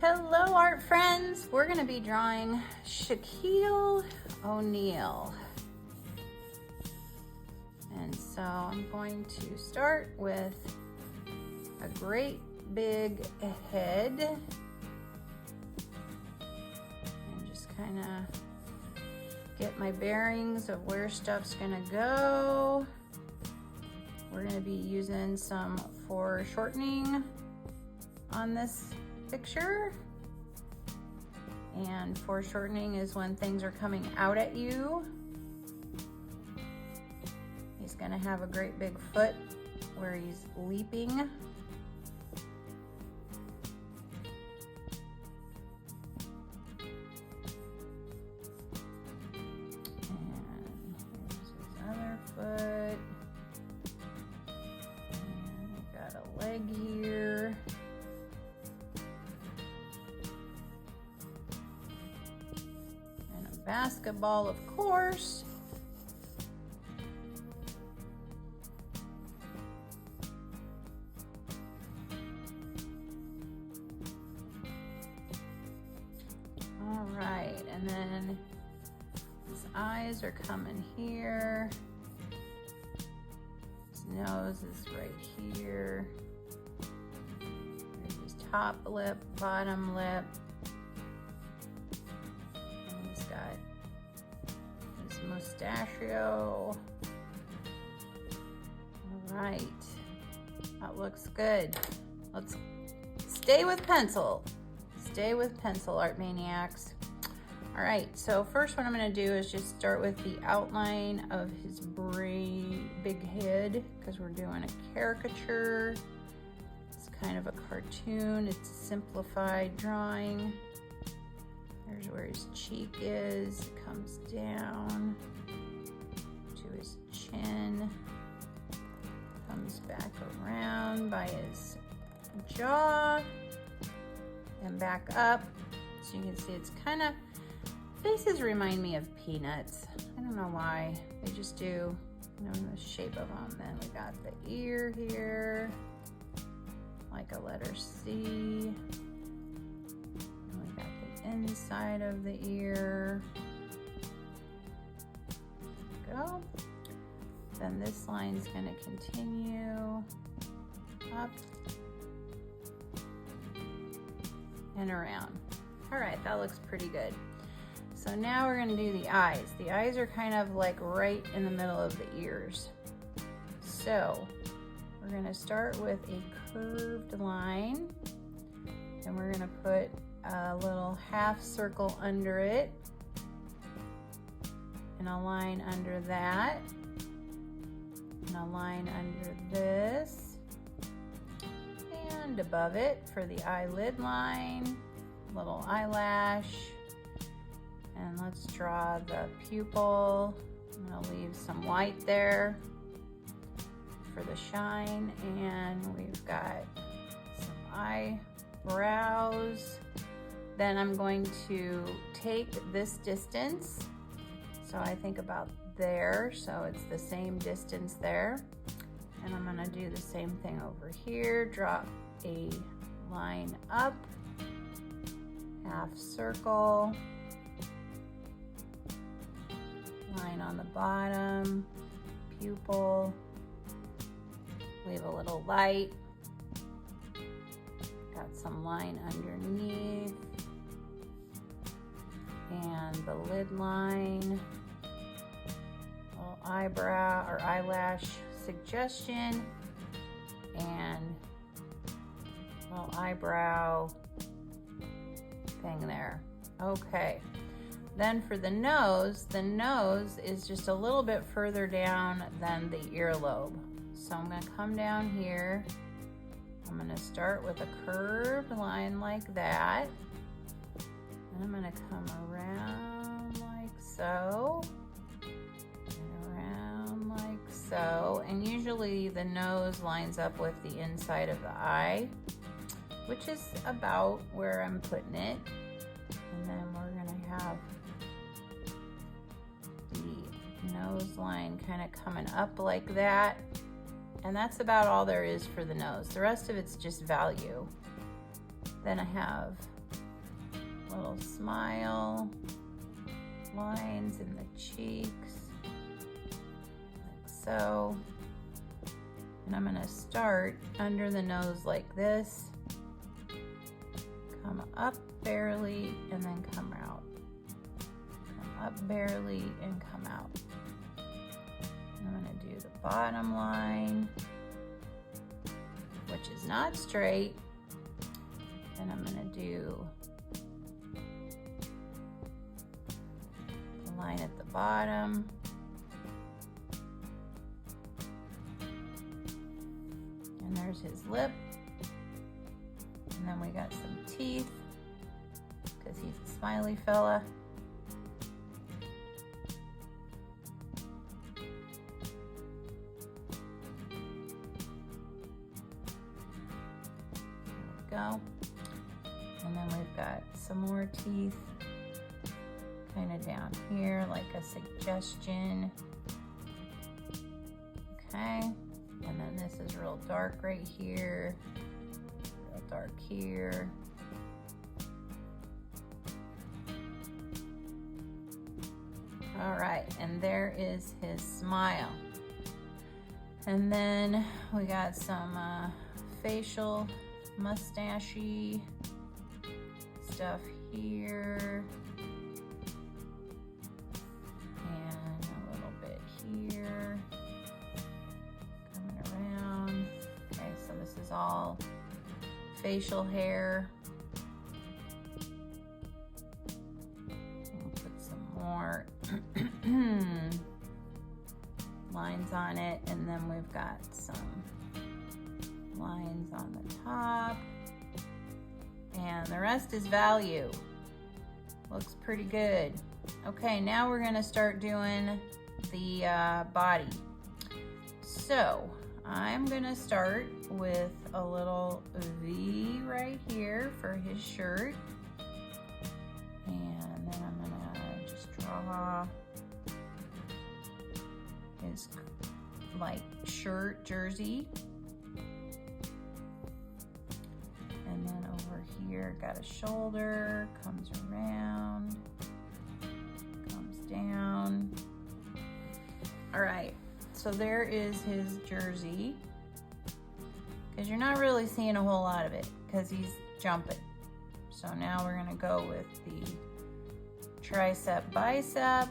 Hello art friends, we're going to be drawing Shaquille O'Neal. And so I'm going to start with a great big head and just kind of get my bearings of where stuff's going to go. We're going to be using some foreshortening on this picture, and foreshortening is when things are coming out at you. He's gonna have a great big foot where he's leaping. And here's his other foot. And we've got a leg here. Basketball, of course. All right, and then his eyes are coming here. His nose is right here. There's his top lip, bottom lip. Mustachio. All right, that looks good. Let's stay with pencil. Stay with pencil, art maniacs. All right, so first what I'm gonna do is just start with the outline of his big head, because we're doing a caricature. It's kind of a cartoon. It's a simplified drawing. There's where his cheek is. It comes down to his chin, comes back around by his jaw and back up. So you can see it's kind of, faces remind me of peanuts. I don't know why, they just do, you know, the shape of them. Then we got the ear here, like a letter C. Inside of the ear. Go. Then this line's going to continue up and around. All right, that looks pretty good. So now we're going to do the eyes. The eyes are kind of like right in the middle of the ears. So we're going to start with a curved line, and we're going to put a little half circle under it, and a line under that, and a line under this, and above it for the eyelid line, little eyelash, and let's draw the pupil. I'm gonna leave some white there for the shine, and we've got some eyebrows. Then I'm going to take this distance, so I think about there, so it's the same distance there, and I'm gonna do the same thing over here. Drop a line up, half circle, line on the bottom, pupil, leave a little light, got some line underneath, and the lid line, little eyebrow or eyelash suggestion, and little eyebrow thing there. Okay, then for the nose is just a little bit further down than the earlobe. So I'm gonna come down here. I'm gonna start with a curved line like that. And I'm gonna come around like so, and around like so. And usually the nose lines up with the inside of the eye, which is about where I'm putting it. And then we're gonna have the nose line kind of coming up like that. And that's about all there is for the nose. The rest of it's just value. Then I have little smile lines in the cheeks, like so. And I'm gonna start under the nose like this, come up barely, and then come out. Come up barely and come out. And I'm gonna do the bottom line, which is not straight. And I'm gonna do the line at the bottom. And there's his lip. And then we got some teeth, because he's a smiley fella. There we go. And then we've got some more teeth kind of down here, like a suggestion. Okay. And then this is real dark right here, real dark here. All right, and there is his smile. And then we got some facial mustachy stuff here. And a little bit here. Okay, so this is all facial hair. We'll put some more lines on it, and then we've got some lines on the top. And the rest is value. Looks pretty good. Okay, now we're gonna start doing the body. So, I'm gonna start with a little V right here for his shirt. And then I'm gonna just draw his like shirt, jersey. And then over here, got a shoulder, comes around, comes down. All right. So there is his jersey, because you're not really seeing a whole lot of it because he's jumping. So now we're gonna go with the tricep, bicep.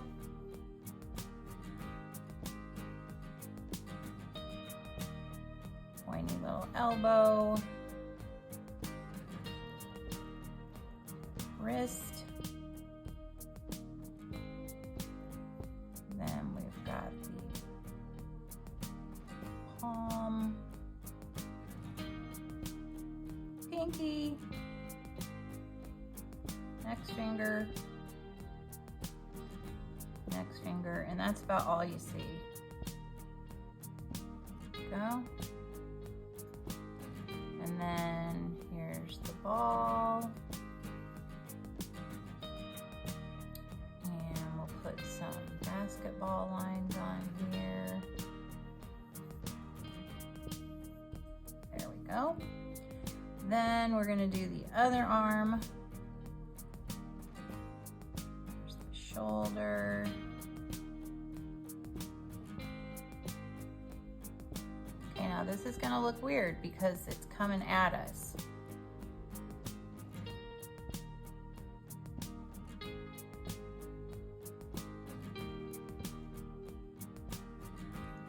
Pointy little elbow. Wrist. Then we've got the palm, pinky, next finger, and that's about all you see. Go. And then here's the ball. And we'll put some basketball lines on here. There we go. Then we're gonna do the other arm. There's the shoulder. Okay, now this is gonna look weird because it's coming at us.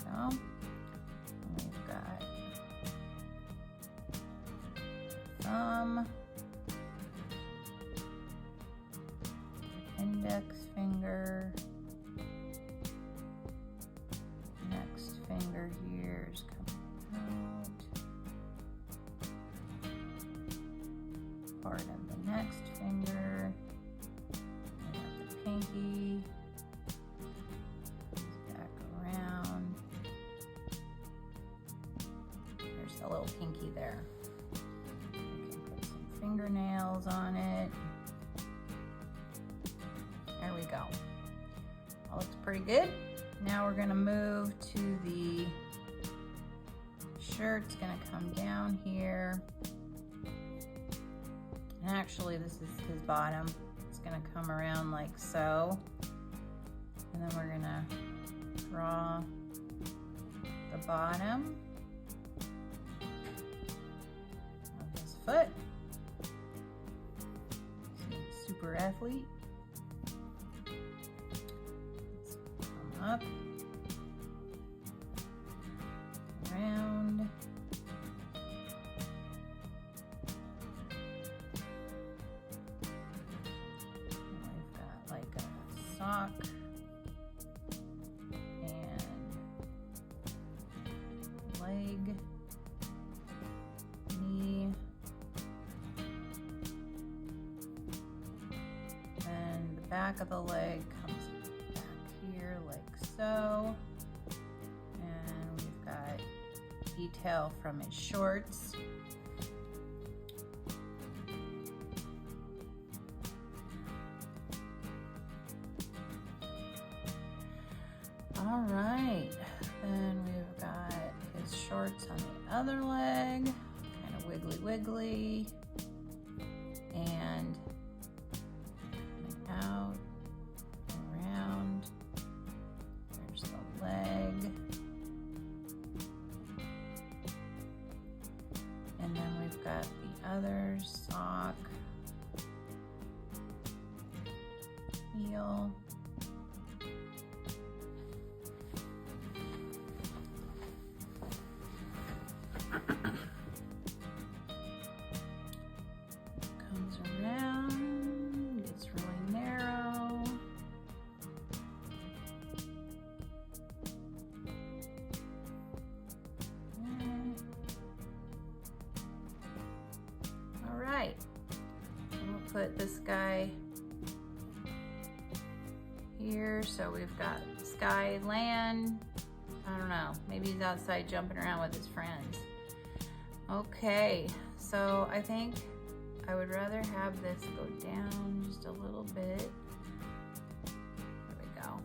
Go. We've got thumb, index finger, next finger here is coming out, part of the next finger, and got the pinky, comes back around, there's the little pinky there. Fingernails on it. There we go. That looks pretty good. Now we're gonna move to the shirt. It's gonna come down here. And actually this is his bottom. gonna come around like so. And then we're gonna draw the bottom of his foot. Super athlete. Let's come up, around. We've got like a sock and leg, knee, and the back of the leg comes back here like so, and we've got detail from his shorts. All right, then we've got his shorts on the other leg, kind of wiggly wiggly, and coming out, around, there's the leg, and then we've got the other sock, heel, comes around, gets really narrow. All right, we'll put this guy here. So we've got sky, land. I don't know, maybe he's outside jumping around with his friends. Okay, so I think I would rather have this go down just a little bit. There we go.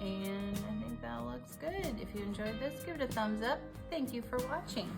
And I think that looks good. If you enjoyed this, give it a thumbs up. Thank you for watching.